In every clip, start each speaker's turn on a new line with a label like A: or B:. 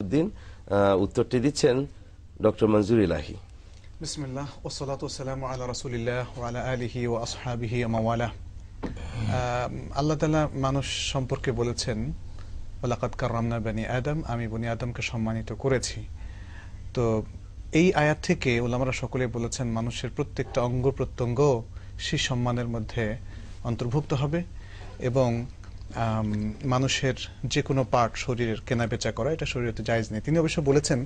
A: দিন উত্তরটি দিচ্ছেন ডক্টর মনজুর ইলাহি।
B: বিসমিল্লাহ ওয়াসসালাতু ওয়াসসালামু আলা রাসূলিল্লাহ ওয়া আলা আলিহি ওয়া আসহাবিহি ওয়া মাওয়ালা। আল্লাহ তাআলা মানুষ সম্পর্কে বলেছেন, ওয়ালাকাদ কাররামনা বনি আদম, আমি বনি আদমকে সম্মানিত করেছি। তো এই আয়াত থেকে উলামারা সকলে বলেছেন মানুষের প্রত্যেকটা অঙ্গ প্রত্যঙ্গ সেই সম্মানের মধ্যে অন্তর্ভুক্ত হবে এবং মানুষের যে কোনো পার্ট শরীরের কেনাবেচা করা এটা শরীয়তে জায়েজ নেই। তিনি অবশ্য বলেছেন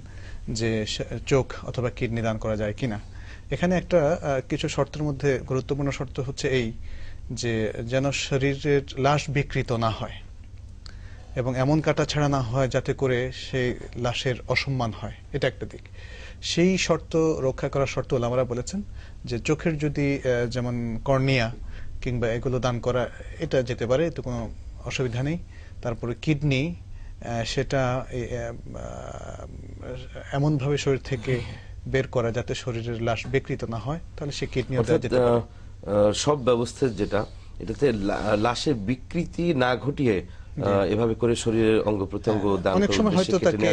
B: যে চোখ অথবা কিডনি দান করা যায় কিনা। এখানে একটা কিছু শর্তের মধ্যে গুরুত্বপূর্ণ শর্ত হচ্ছে এই যে যেন শরীরের লাশ বিকৃত না হয় এবং এমন কাটা ছাড়া না হয় যাতে করে সেই লাশের অসম্মান হয়, এটা একটা দিক। সেই শর্ত রক্ষা করার শর্ত ওলামারা বলেছেন যে চোখের যদি যেমন কর্নিয়া কিংবা এগুলো দান করা এটা যেতে পারে, তো কোনো অসুবিধা নেই। তারপরে কিডনি সেটা এমনভাবে শরীর থেকে বের করা যাতে শরীরের লাশ বিকৃত না হয়, তাহলে সে কিডনি যেতে পারে।
A: সব ব্যবস্থা যেটা এটাতে লাশের বিকৃতি না ঘটিয়ে এভাবে করে শরীরের অঙ্গ প্রত্যঙ্গ দান
B: অনেক সময় হয়তো তাকে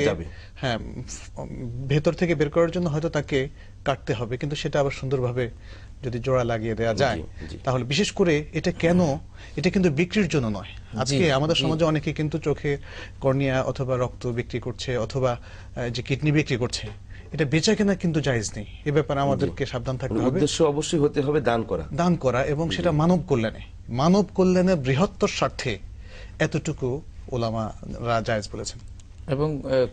B: ভেতর থেকে বের করার জন্য হয়তো তাকে কাটতে হবে, কিন্তু সেটা আবার সুন্দরভাবে যদি জোড়া লাগিয়ে দেওয়া যায় তাহলে, বিশেষ করে এটা কেন, এটা কিন্তু বিক্রির জন্য নয়। আজকে আমাদের সমাজে অনেকে কিন্তু চোখে কর্নিয়া অথবা রক্ত বিক্রি করছে অথবা যে কিডনি বিক্রি করছে, এটা বেচা কেনা কিন্তু জায়েজ নেই। এ ব্যাপারে আমাদেরকে সাবধান থাকতে হবে।
A: উদ্দেশ্য অবশ্যই হতে হবে দান করা এবং
B: সেটা মানব কল্যাণে বৃহত্তর স্বার্থে এতটুকু ওলামারা জায়েজ বলেছেন।
C: এবং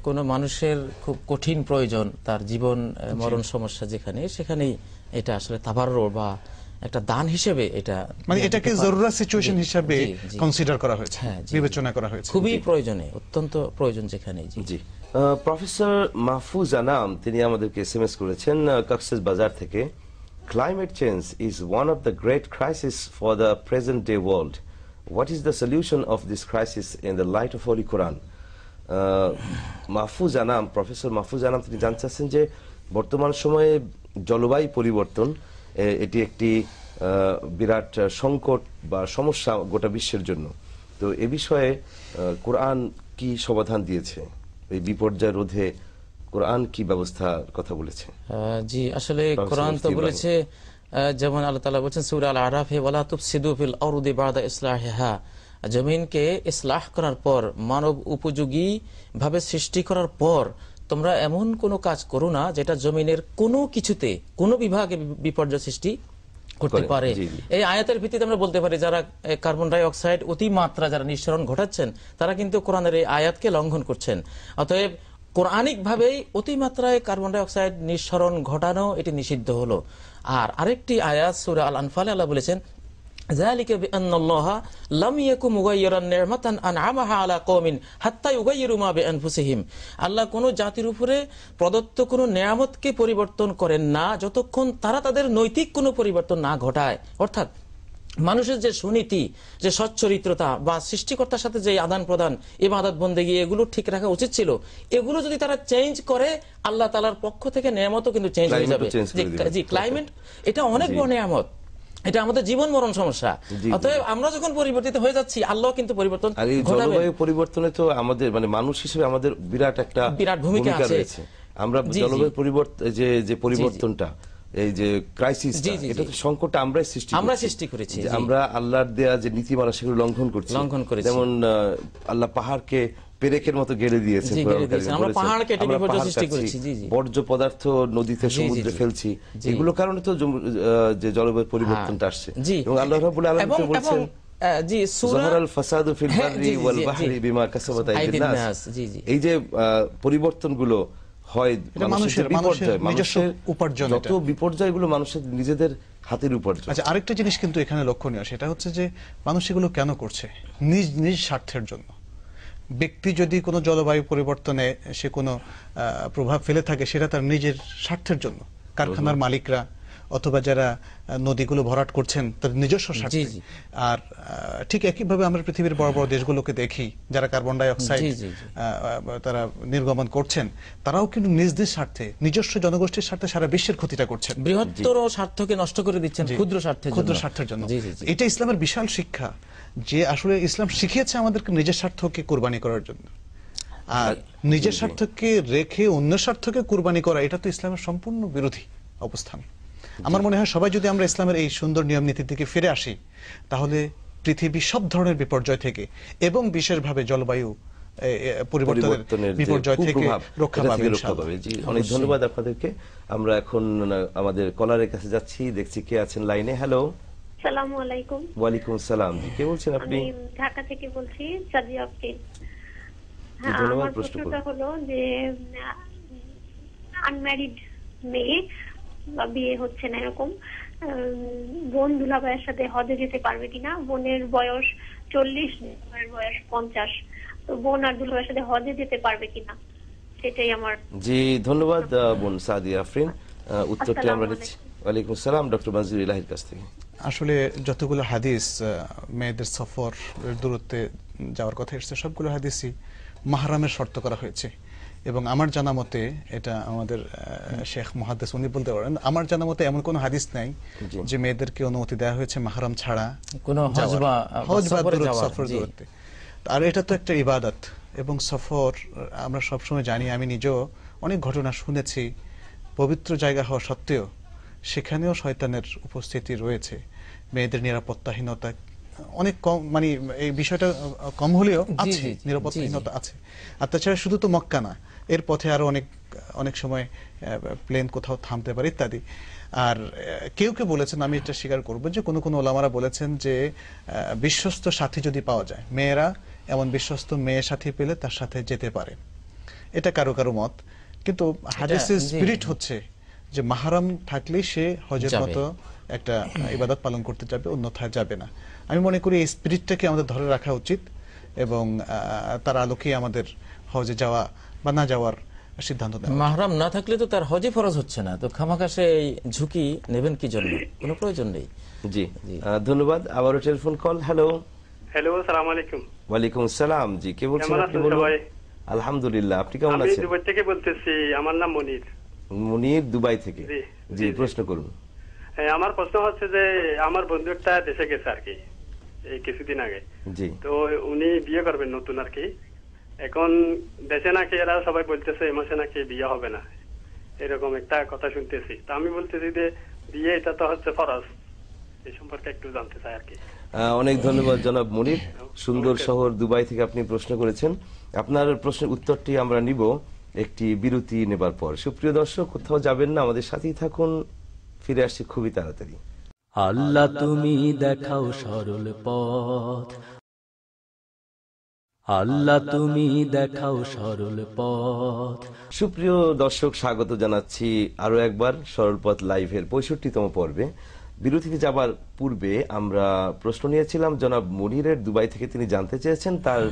C: কোন মানুষের খুব কঠিন প্রয়োজন, তার জীবন মরণ সমস্যা যেখানে, সেখানেই এটা আসলে তাবাররু বা একটা দান হিসেবে এটা
B: মানে এটাকে জরুরি সিচুয়েশন হিসেবে কনসিডার করা হয়েছে, বিবেচনা করা হয়েছে,
C: খুবই প্রয়োজনে, অত্যন্ত প্রয়োজন যেখানে।
A: জি প্রফেসর মাহফুজ আনাম তিনি আমাদেরকে এসএমএস করেছেন কক্সেস বাজার থেকে। Climate change is one of the great crisis for the present day world. What is the solution of this crisis in the light of Holy Quran? Mahfuz Anam, professor Mahfuz Anam তিনি জানতে চাচ্ছেন যে বর্তমান সময়ে জলবায়ু পরিবর্তন এটি একটি বিরাট সংকট বা সমস্যা গোটা বিশ্বের জন্য। তো এ বিষয়ে কোরআন কি সমাধান দিয়েছে? এই বিপর্যয় রোধে কোরআন কি ব্যবস্থার কথা বলেছে?
C: জি আসলে কোরআন তো বলেছে, যেমন আল্লাহ তাআলা বলেছেন সূরা আল আরাফে, ওয়ালা তুফসিদু ফিল আরদি বা'দা ইসলাহিহা, জমিনকে ইসলাহ করার পর, মানব উপযোগী ভাবে সৃষ্টি করার পর তোমরা এমন কোনো কাজ করো না যেটা জমিনের কোনো কিছুতে কোনো বিভাগে বিপর্যয় সৃষ্টি করতে পারে। এই আয়াতের ভিত্তিতে আমরা বলতে পারি যারা কার্বন ডাই অক্সাইড অতিমাত্রা যারা নিঃসরণ ঘটাচ্ছেন তারা কিন্তু কোরআনের এই আয়াতকে লঙ্ঘন করছেন। অতএব কোরআনিক ভাবেই অতিমাত্রায় কার্বন ডাই অক্সাইড নিঃসরণ ঘটানো এটি নিষিদ্ধ হলো। আর আরেকটি আয়াত সূরা আল আনফালে আল্লাহ বলেছেন, যালিকা বিআন্নাল্লাহা লাম ইয়াকুম মুগায়্যিরান নি'মাতান আন'আমাহা আলা কওমিন হাত্তা ইউগায়্যিরু মা বিআনফুসিহিম। আল্লাহ কোন জাতির উপরে প্রদত্ত কোন নেয়ামতকে পরিবর্তন করেন না যতক্ষণ তারা তাদের নৈতিক কোনো পরিবর্তন না ঘটায়। অর্থাৎ মানুষের যে সুনীতি, যে সচ্চরিত্রতা বা সৃষ্টিকর্তার সাথে যে আদান প্রদান, ইবাদত বন্দেগী এগুলো ঠিক রাখা উচিত ছিল, এগুলো যদি তারা চেঞ্জ করে আল্লাহ তাআলার পক্ষ থেকে নেয়ামতও কিন্তু চেঞ্জ হয়ে যাবে। জি ক্লাইমেট এটা অনেক বড় নেয়ামত, এটা আমাদের জীবন মরণ সমস্যা। অতএব আমরা যখন পরিবর্তিত হয়ে যাচ্ছি আল্লাহ কিন্তু পরিবর্তন ঘটাবেন।
A: জলবায়ু পরিবর্তনে তো আমাদের মানে মানুষ হিসেবে আমাদের বিরাট ভূমিকা রয়েছে। আমরা জলবায়ু পরিবর্তনটা, এই যে ক্রাইসিস, এটা তো সংকটটা আমরাই সৃষ্টি করেছি। আমরা আল্লাহর দেয়া যে নীতিমালা সেগুলো লঙ্ঘন করছি। যেমন আল্লাহ পাহাড়কে পেরেকের মতো গেড়ে দিয়েছে, বর্জ্য পদার্থ নদীতে সমুদ্রে ফেলছি, এগুলো কারণে তো যে জলবায়ু পরিবর্তনটা আসছে। এবং আল্লাহ রাব্বুল আলামিন বলছেন এই যে পরিবর্তনগুলো হয় যত বিপর্যয়গুলো মানুষের নিজেদের হাতের উপার্জন।
B: আচ্ছা, আরেকটা জিনিস কিন্তু এখানে লক্ষণীয়, সেটা হচ্ছে যে মানুষ এগুলো কেন করছে? নিজ স্বার্থের জন্য। ব্যক্তি যদি কোনো জলবায়ু পরিবর্তনে সে কোনো প্রভাব ফেলে থাকে সেটা তার নিজের স্বার্থের জন্য। কারখানার মালিকরা অথবা যারা নদীগুলো ভরাট করছেন তাদের নিজস্ব স্বার্থে। আর ঠিক একইভাবে আমরা পৃথিবীর বড় বড় দেশগুলোকে দেখি যারা কার্বন ডাই অক্সাইড তারা নির্গমন করছেন, তারাও কিন্তু নিজ স্বার্থে, নিজস্ব জনগোষ্ঠীর স্বার্থে সারা বিশ্বের ক্ষতিটা করছেন।
C: বৃহত্তর স্বার্থকে নষ্ট করে দিচ্ছেন ক্ষুদ্র স্বার্থের জন্য।
B: এটা ইসলামের বিশাল শিক্ষা যে আসলে ইসলাম শিখিয়েছে আমাদেরকে নিজের স্বার্থকে কোরবানি করার জন্য। আর নিজের স্বার্থকে রেখে অন্য স্বার্থকে কুরবানি করা, এটা তো ইসলামের সম্পূর্ণ বিরোধী অবস্থান। আমার মনে হয় সবাই যদি আমরা ইসলামের এই সুন্দর নিয়ম নীতির দিকে ফিরে আসি, তাহলে পৃথিবী সব ধরনের বিপর্যয় থেকে এবং বিশেষভাবে জলবায়ু পরিবর্তনের বিপর্যয় থেকে রক্ষা পাবে।
A: জি, অনেক ধন্যবাদ আপনাদেরকে। আমরা এখন আমাদের কলারের কাছে যাচ্ছি, দেখছি কে আছেন লাইনে। হ্যালো,
D: আসসালামু আলাইকুম।
A: ওয়ালাইকুম আসসালাম। জি, কে বলছেন আপনি?
D: আমি ঢাকা থেকে বলছি, সাদিয়া আফরিন।
A: জি, ধন্যবাদ।
D: আমার প্রশ্নটা হলো যে আনম্যারিড মেয়ে বা বিয়ে হচ্ছে না এরকম বোন দুলাভাইয়ের সাথে হজে যেতে পারবে কিনা? বোনের বয়স 40, দুলাভাইয়ের বয়স 50, তো বোন আর দুলাভাইয়ের সাথে হজে যেতে পারবে কিনা, সেটাই আমার।
A: জি, ধন্যবাদ বোন সাদিয়া আফরিন। উত্তরটি আমরা নিচ্ছি। ওয়ালাইকুম আসসালাম, ডক্টর মাজুর ইলাহির কাছ থেকে।
B: আসলে যতগুলো হাদিস মেয়েদের সফর দূরত্বে যাওয়ার কথা এসেছে, সবগুলো হাদিসই মাহরামের শর্ত করা হয়েছে। এবং আমার জানা মতে, এটা আমাদের শেখ মুহাদ্দিস উনি বলতে পারেন, আমার জানা মতে এমন কোন হাদিস নাই যে মেয়েদেরকে অনুমতি দেওয়া হয়েছে মাহরাম ছাড়া
C: কোনো হজ বা
B: সফর দূরত্বে। আর এটা তো একটা ইবাদত এবং সফর, আমরা সবসময় জানি, আমি নিজেও অনেক ঘটনা শুনেছি, পবিত্র জায়গা হওয়া সত্ত্বেও সেখানেও শয়তানের উপস্থিতি রয়েছে। মেয়েদের নিরাপত্তাহীনতা অনেক কম, মানে এই বিষয়টা কম হলেও আছে, নিরাপত্তাহীনতা আছে। আর তাছাড়া শুধু তো মক্কা না, এর পথে আরো অনেক সময় প্লেন কোথাও থামতে পারে ইত্যাদি। আর কেউ কেউ বলেছেন, আমি এটা স্বীকার করবো, যে কোনো ওলামারা বলেছেন যে বিশ্বস্ত সাথী যদি পাওয়া যায়, মেয়েরা এমন বিশ্বস্ত মেয়ে সাথী পেলে তার সাথে যেতে পারে। এটা কারো কারো মত, কিন্তু হাদিসের স্পিরিট হচ্ছে যে মাহরাম থাকলেই সে হজের মতো একটা ইবাদত পালন করতে যাবে, অন্যথায় যাবে না। আমি মনে করি এই স্পিরিটটাকে আমাদের ধরে রাখা উচিত এবং তার আলোকে আমাদের হজে যাওয়া বা না যাওয়ার সিদ্ধান্ত নেওয়া।
C: মাহরাম না থাকলে তো তার হজে ফরজ হচ্ছে না, তো খামাখা সে এই ঝুঁকি নেবেন কি জন্য? কোনো প্রয়োজন নেই।
A: জি, ধন্যবাদ। আবারও টেলিফোন কল। হ্যালো,
E: আসসালামু আলাইকুম।
A: ওয়ালাইকুম আসসালাম। জি, কে বলছেন আপনি? আলহামদুলিল্লাহ, আপনি কেমন আছেন?
E: আমি দুবাই থেকে বলতেছি, আমার নাম মনির।
A: মুনির, দুবাই থেকে। জি, প্রশ্ন করুন।
E: আমার প্রশ্ন হচ্ছে যে আমার বন্ধু একটা দেশে গেছে আর কি এই কিছুদিন আগে।
A: জি,
E: তো উনি বিয়ে করবেন নতুন আর কি। এখন দেশে নাকি এরা সবাই বলতেছে এই মাসে নাকি বিয়ে হবে না, এরকম একটা কথা শুনতেছি। তো আমি বলতেছি যে বিয়ে এটা তো হচ্ছে ফরজ, এই সম্পর্কে একটু জানতে চাই আর কি।
A: অনেক ধন্যবাদ জনাব মুনির, সুন্দর শহর দুবাই থেকে আপনি প্রশ্ন করেছেন। আপনার প্রশ্নের উত্তরটি আমরা নিব একটি বিরতি নেবার পর। সুপ্রিয় দর্শক, কোথাও যাবেন না, আমাদের সাথেই থাকুন, ফিরে আসছি খুবই তাড়াতাড়ি।
F: আল্লাহ তুমি দেখাও সরল পথ, আল্লাহ তুমি দেখাও সরল পথ।
A: সুপ্রিয় দর্শক, স্বাগত জানাচ্ছি আরো একবার সরল পথ লাইভের 65তম পর্বে। বিরতিতে যাবার পূর্বে আমরা প্রশ্ন নিয়েছিলাম জনাব মুনিরের, দুবাই থেকে তিনি জানতে চেয়েছেন তার